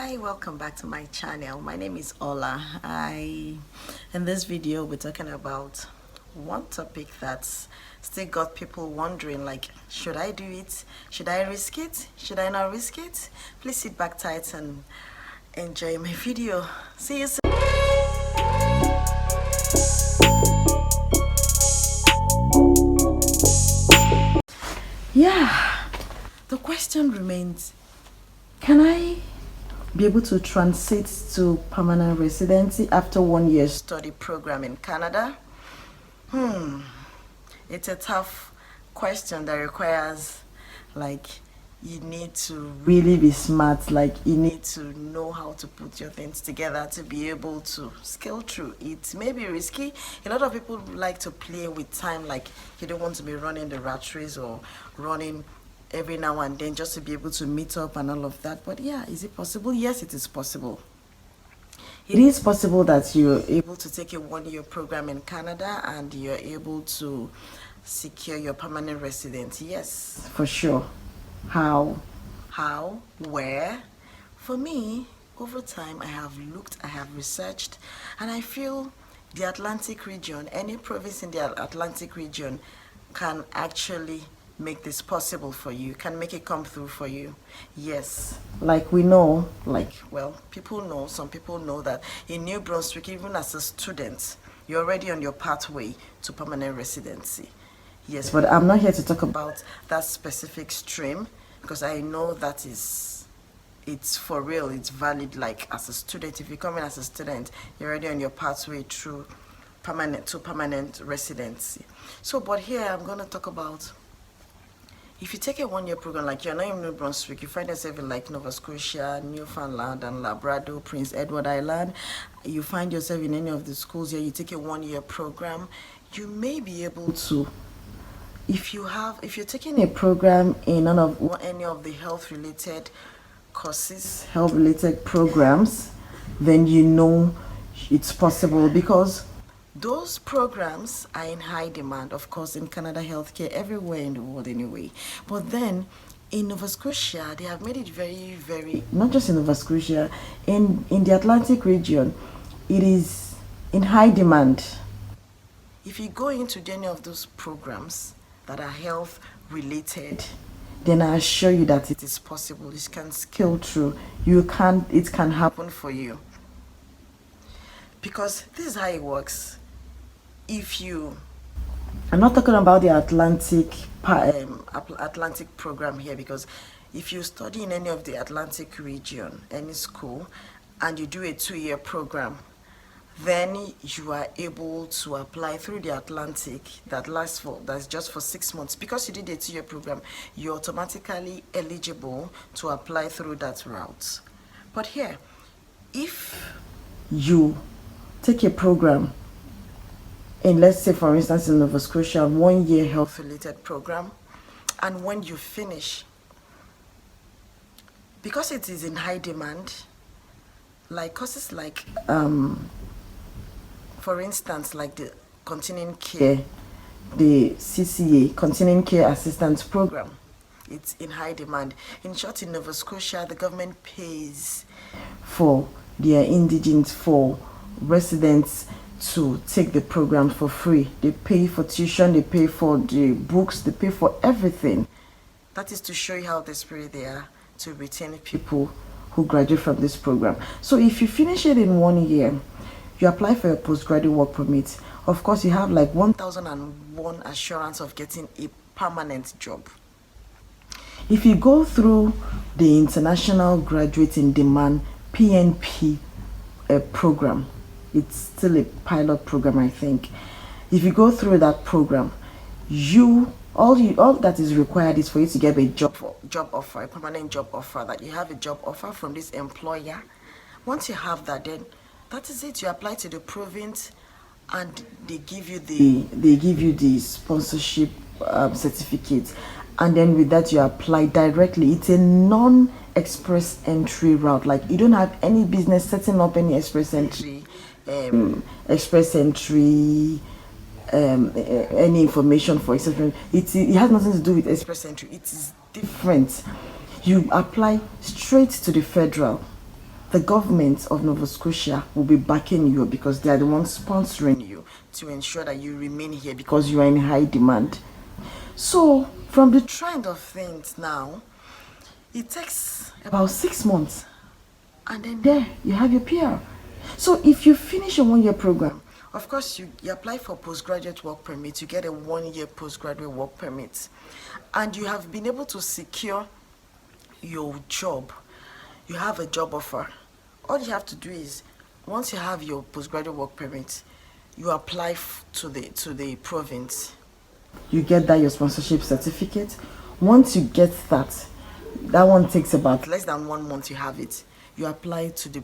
Hi, welcome back to my channel. My name is Ola. In this video we're talking about one topic that's still got people wondering, like, should I do it? Should I risk it? Should I not risk it? Please sit back tight and enjoy my video. See you soon. Yeah, the question remains, can I be able to transit to permanent residency after 1 year study program in Canada? It's a tough question that requires, like, you need to really be smart, like you need to know how to put your things together to be able to scale through. It may be risky. A lot of people like to play with time, like you don't want to be running the rat race or running every now and then just to be able to meet up and all of that. But yeah, is it possible? Yes, it is possible. It is possible that you're able to take a 1 year program in Canada and you're able to secure your permanent residency. Yes, for sure. How? Where? For me, over time, I have looked, I have researched, and I feel the Atlantic region, any province in the Atlantic region can actually make this possible for you, can make it come through for you. Yes, like we know, people know, some people know that in New Brunswick, even as a student, you're already on your pathway to permanent residency. Yes, but I'm not here to talk about that specific stream because I know that it's for real, it's valid. Like as a student, if you come in as a student, you're already on your pathway through permanent residency. So, but here I'm going to talk about, if you take a 1 year program, like you're not in New Brunswick, you find yourself in like Nova Scotia, Newfoundland and Labrador, Prince Edward Island, you find yourself in any of the schools here, you take a 1 year program, you may be able to, if you're taking a program in any of the health related courses, health related programs, then you know it's possible because those programs are in high demand, of course, in Canada healthcare, everywhere in the world anyway. But then in Nova Scotia, they have made it very, very, not just in Nova Scotia, in the Atlantic region, it is in high demand. If you go into any of those programs that are health related, then I assure you that it is possible. It can scale through. It can happen for you. Because this is how it works. I'm not talking about the Atlantic program here, because if you study in any of the Atlantic region, any school, and you do a 2 year program, then you are able to apply through the Atlantic that's just for 6 months. Because you did a 2 year program, you're automatically eligible to apply through that route. But here, if you take a program in, let's say for instance in Nova Scotia, 1 year health related program, and when you finish, because it is in high demand, like courses like for instance, like the continuing care, the CCA, continuing care assistance program, it's in high demand. In short, in Nova Scotia, the government pays for their indigents, for residents to take the program for free. They pay for tuition, they pay for the books, they pay for everything. That is to show you how desperate they are to retain people who graduate from this program. So if you finish it in 1 year, you apply for your postgraduate work permit. Of course, you have like 1001 assurance of getting a permanent job. If you go through the International Graduate in Demand PNP program, it's still a pilot program, I think. If you go through that program, all that is required is for you to get a job offer, a permanent job offer, that you have a job offer from this employer. Once you have that, then that is it. You apply to the province and they give you the sponsorship certificate, and then with that you apply directly. It's a non-express entry route. Like you don't have any business setting up any express entry any information for express. It has nothing to do with express entry. It is different. You apply straight to the federal the government of Nova Scotia will be backing you because they are the ones sponsoring you to ensure that you remain here because you are in high demand. So, from the trend of things now, it takes about 6 months, and then there you have your PR. So, if you finish a 1 year program, of course, you apply for postgraduate work permit, you get a 1 year postgraduate work permit, and you have been able to secure your job. You have a job offer. All you have to do is, once you have your postgraduate work permit, you apply to the province. You get that your sponsorship certificate. Once you get that one takes about less than 1 month. You have it. You apply to the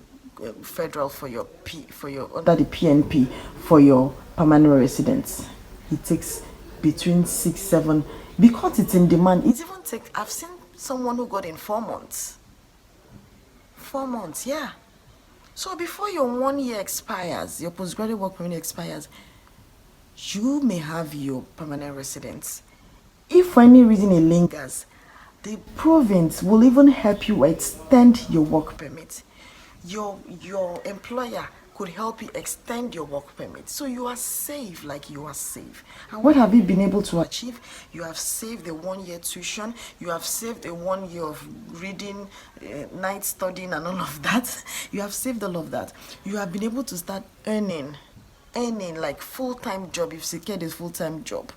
federal for your under the PNP for your permanent residence. It takes between 6-7 because it's in demand. It even takes. I've seen someone who got in 4 months. 4 months, yeah. So before your 1 year expires, your postgraduate work permit expires, you may have your permanent residence. If for any reason it lingers, the province will even help you extend your work permit. Your employer could help you extend your work permit. So you are safe, like you are safe. And what have you been able to achieve? You have saved a 1 year tuition. You have saved a 1 year of reading, night studying and all of that. You have saved all of that. You have been able to start earning like full-time job. You've secured a full-time job.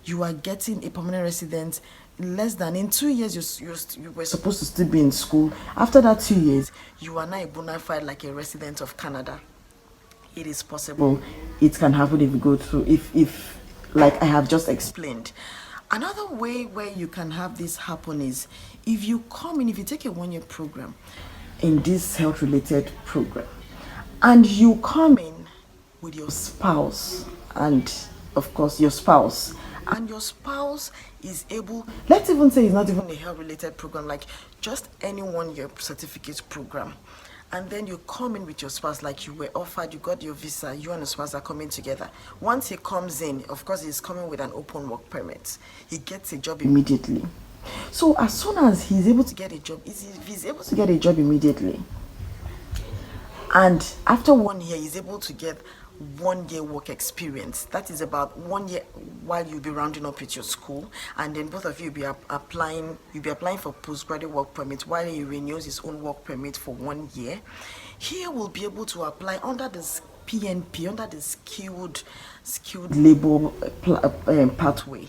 You are getting a permanent residence less than in 2 years. You were supposed to still be in school. After that 2 years, you are now a bona fide like a resident of Canada. It is possible. It can happen if you go through, if like I have just explained. Another way where you can have this happen is if you take a 1 year program in this health related program, and you come in with your spouse, and of course your spouse is able, let's even say it's not even a health related program, like just any 1 year certificate program, and then you come in with your spouse, like you were offered, you got your visa, you and the spouse are coming together. Once he comes in, of course he's coming with an open work permit, he gets a job immediately. So as soon as he's able to get a job, if he's able to get a job immediately, and after 1 year he's able to get 1 year work experience, that is about 1 year while you'll be rounding up with your school, and then both of you will be applying for postgraduate work permit while he renews his own work permit for 1 year. He will be able to apply under this PNP, under the skilled labor pathway.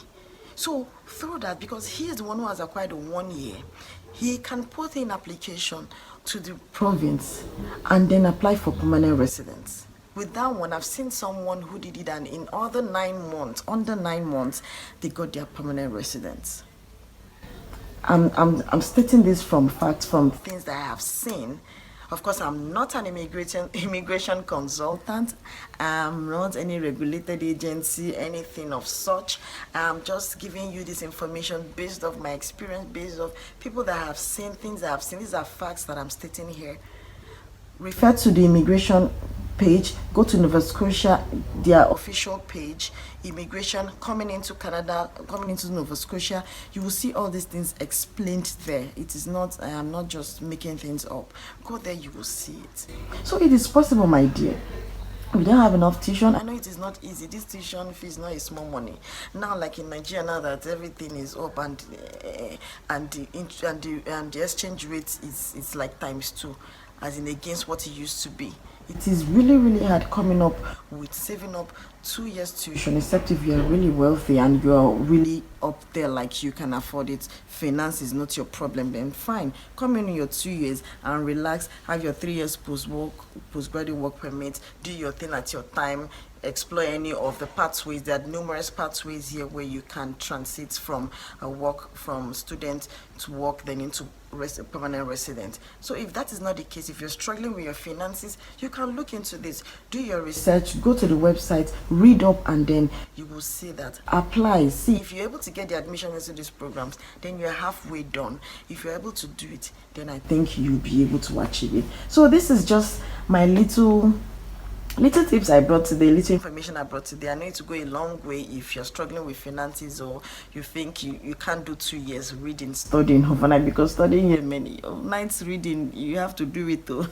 So through that, because he is the one who has acquired 1 year, he can put in application to the province and then apply for permanent residence. With that one, I've seen someone who did it, and in under 9 months, they got their permanent residence. I'm stating this from facts, from things that I have seen. Of course, I'm not an immigration consultant. I'm not any regulated agency, anything of such. I'm just giving you this information based off my experience, based off people that have seen things that I've seen. These are facts that I'm stating here. Refer to the immigration page, go to Nova Scotia, their official page, immigration, coming into Canada, coming into Nova Scotia. You will see all these things explained there. It is not, I am not just making things up. Go there, you will see it. So it is possible, my dear. We don't have enough tuition. I know it is not easy. This tuition fee is not a small money. Now, like in Nigeria, now that everything is up and the exchange rate is like ×2, as in against what it used to be. It is really, really hard coming up with saving up 2 years tuition, except if you are really wealthy and you are really up there, like you can afford it. Finance is not your problem, then fine. Come in your 2 years and relax, have your 3 years postgraduate work permit, do your thing at your time, explore any of the pathways. There are numerous pathways here where you can transit from work, from student to work, then into permanent resident. So if that is not the case, if you're struggling with your finances, you can look into this, do your research, go to the website, read up, and then you will see that. Apply. See, if you're able to get the admission into these programs, then you're halfway done. If you're able to do it, then I think you'll be able to achieve it. So this is just my little tips I brought today, little information I brought today. I know it to go a long way if you're struggling with finances, or you think you can't do 2 years reading, studying overnight, because studying here many nights reading, you have to do it though.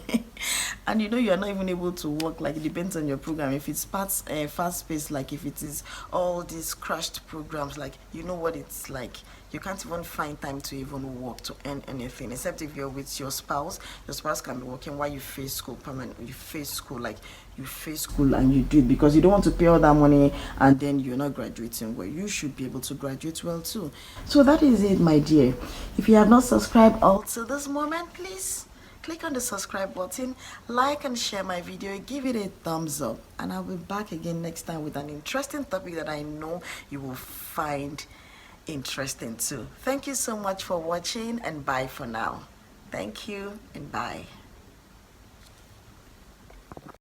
and you know you are not even able to work. Like, it depends on your program. If it's fast paced, like if it is all these crashed programs, like, you know what it's like. You can't even find time to even work to earn anything, except if you're with your spouse. Your spouse can be working while you face school permanent. You face school, like you face school and you do it, because you don't want to pay all that money and then you're not graduating well. You should be able to graduate well too. So that is it, my dear. If you have not subscribed all to this moment, please click on the subscribe button, like and share my video, give it a thumbs up, and I'll be back again next time with an interesting topic that I know you will find interesting too. Thank you so much for watching, and bye for now. Thank you and bye.